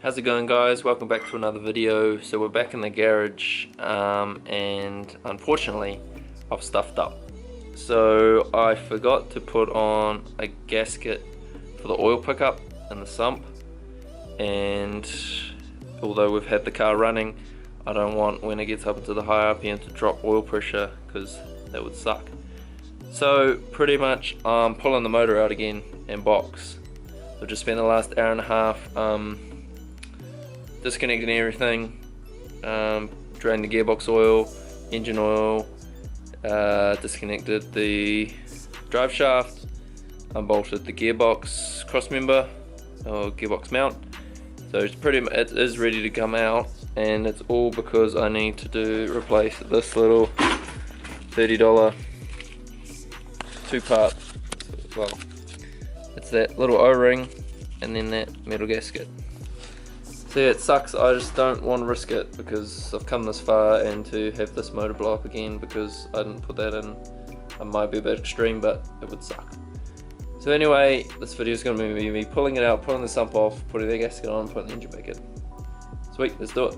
How's it going, guys? Welcome back to another video. So we're back in the garage and unfortunately I've stuffed up. So I forgot to put on a gasket for the oil pickup and the sump, and although we've had the car running, I don't want when it gets up into the high RPM to drop oil pressure, because that would suck. So pretty much I'm pulling the motor out again and box. I've just spent the last hour and a half disconnecting everything, drained the gearbox oil, engine oil, disconnected the drive shaft, unbolted the gearbox cross member or gearbox mount. So it's it is ready to come out, and it's all because I need to replace this little $30 two-part, well, it's that little O-ring and then that metal gasket. So yeah, it sucks. I just don't want to risk it because I've come this far, and to have this motor blow up again because I didn't put that in, it might be a bit extreme, but it would suck. So anyway, this video is going to be me pulling it out, pulling the sump off, putting the gasket on, putting the engine back in. Sweet, let's do it.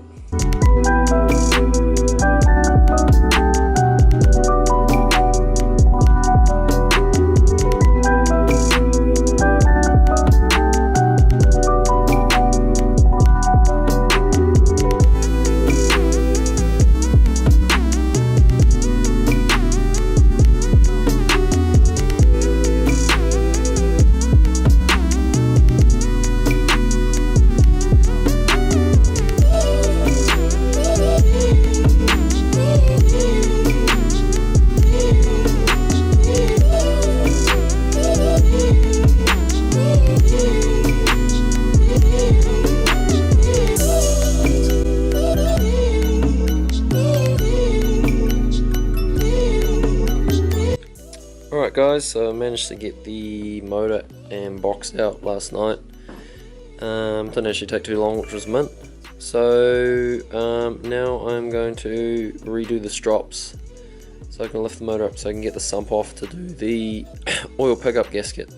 Alright guys, so I managed to get the motor and box out last night. Didn't actually take too long, which was mint. So now I'm going to redo the strops so I can lift the motor up so I can get the sump off to do the oil pickup gasket.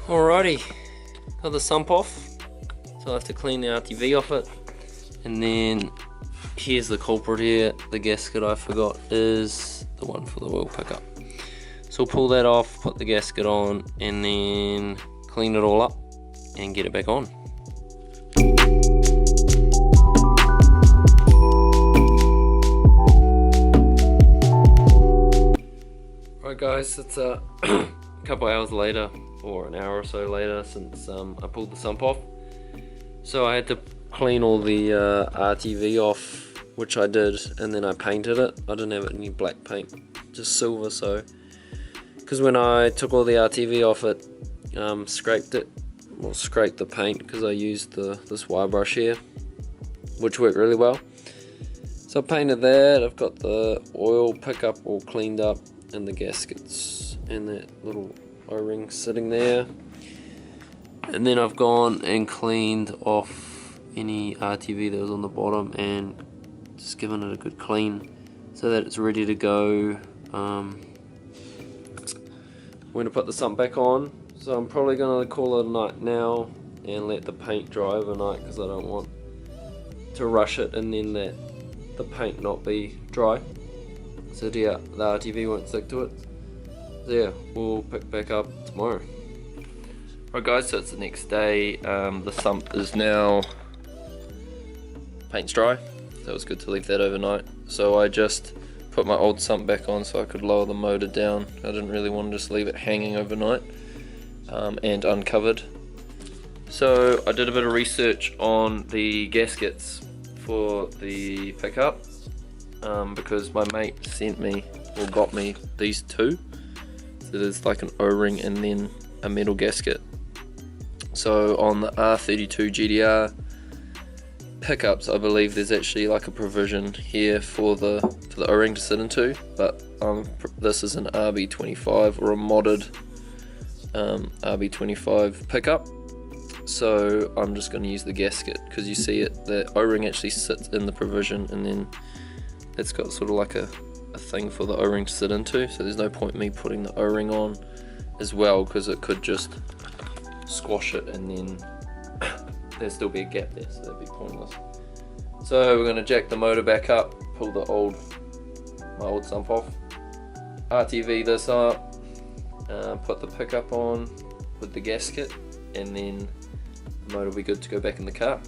Alrighty, got the sump off, so I have to clean the RTV off it, and then here's the culprit here. The gasket I forgot is the one for the oil pickup. So we'll pull that off, put the gasket on, and then clean it all up and get it back on. Alright guys, it's a couple hours later, or an hour or so later, since I pulled the sump off. So I had to clean all the RTV off, which I did, and then I painted it. I didn't have any black paint, just silver. So because when I took all the RTV off it, scraped the paint, because I used this wire brush here, which worked really well. So I painted that. I've got the oil pickup all cleaned up, and the gaskets and that little O-ring sitting there, and then I've gone and cleaned off any RTV that was on the bottom and just given it a good clean so that it's ready to go. I'm going to put the sump back on, so I'm probably going to call it a night now and let the paint dry overnight, because I don't want to rush it and then the paint not be dry, so yeah, the RTV won't stick to it. So yeah, we'll pick back up tomorrow. Right guys, so it's the next day. The sump is now, paint's dry, so it's good to leave that overnight. So I just put my old sump back on so I could lower the motor down. I didn't really want to just leave it hanging overnight and uncovered. So I did a bit of research on the gaskets for the pickup, because my mate sent me, or got me, these two. So there's like an O-ring and then a metal gasket. So on the R32 GDR pickups, I believe there's actually like a provision here for the for the O-ring to sit into, but this is an RB25 or a modded RB25 pickup, so I'm just going to use the gasket, because you see it, the O-ring actually sits in the provision, and then it's got sort of like a thing for the O-ring to sit into, so there's no point in me putting the O-ring on as well, because it could just squash it and then there'd still be a gap there, so that'd be pointless. So we're going to jack the motor back up, pull my old sump off, RTV this up, put the pickup on with the gasket, and then the motor will be good to go back in the car.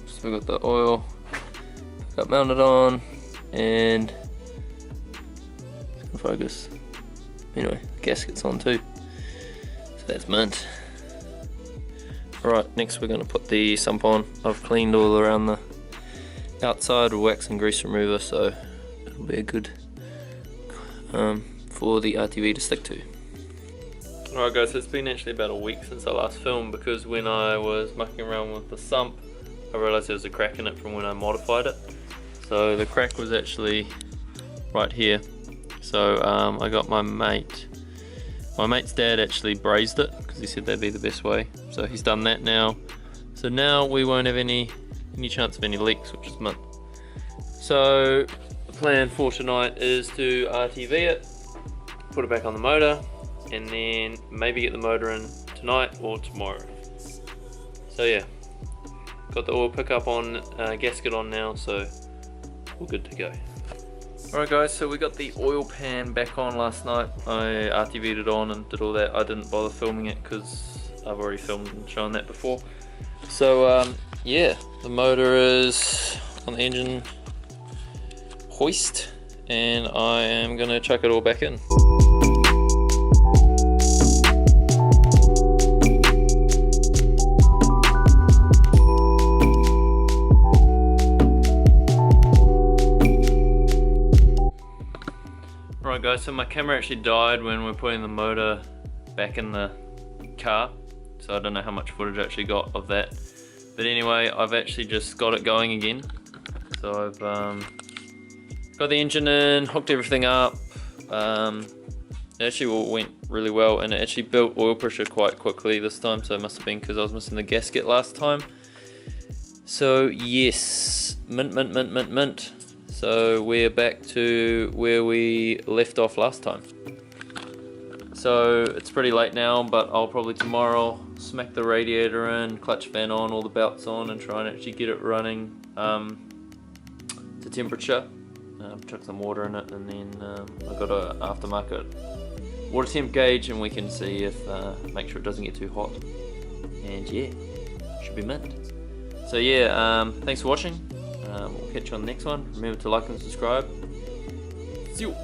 So we've got the oil got mounted on, and focus. Anyway, the gasket's on too, so that's mint. Alright, next we're going to put the sump on. I've cleaned all around the outside with wax and grease remover, so it'll be a good for the RTV to stick to. Alright guys, so it's been actually about a week since I last filmed, because when I was mucking around with the sump I realised there was a crack in it from when I modified it. So the crack was actually right here. So I got my mate's dad actually brazed it, because he said that'd be the best way. So he's done that now. So now we won't have any chance of any leaks, which is mint. So the plan for tonight is to RTV it, put it back on the motor, and then maybe get the motor in tonight or tomorrow. So yeah, got the oil pickup on, gasket on now, so we're good to go. Alright guys, so we got the oil pan back on last night. I RTV'd it on and did all that. I didn't bother filming it because I've already filmed and shown that before. So yeah, the motor is on the engine hoist, and I am going to chuck it all back in. Right guys, so my camera actually died when we're putting the motor back in the car, so I don't know how much footage I actually got of that, but anyway, I've actually just got it going again. So I've got the engine in, hooked everything up. It actually all went really well, and it actually built oil pressure quite quickly this time, so it must have been because I was missing the gasket last time. So yes, mint. So we're back to where we left off last time. So it's pretty late now, but I'll probably tomorrow smack the radiator in, clutch fan on, all the belts on, and try and actually get it running to temperature. Chuck some water in it, and then I've got an aftermarket water temp gauge, and we can see if make sure it doesn't get too hot. And yeah, should be mint. So yeah, thanks for watching. We'll catch you on the next one. Remember to like and subscribe. See you.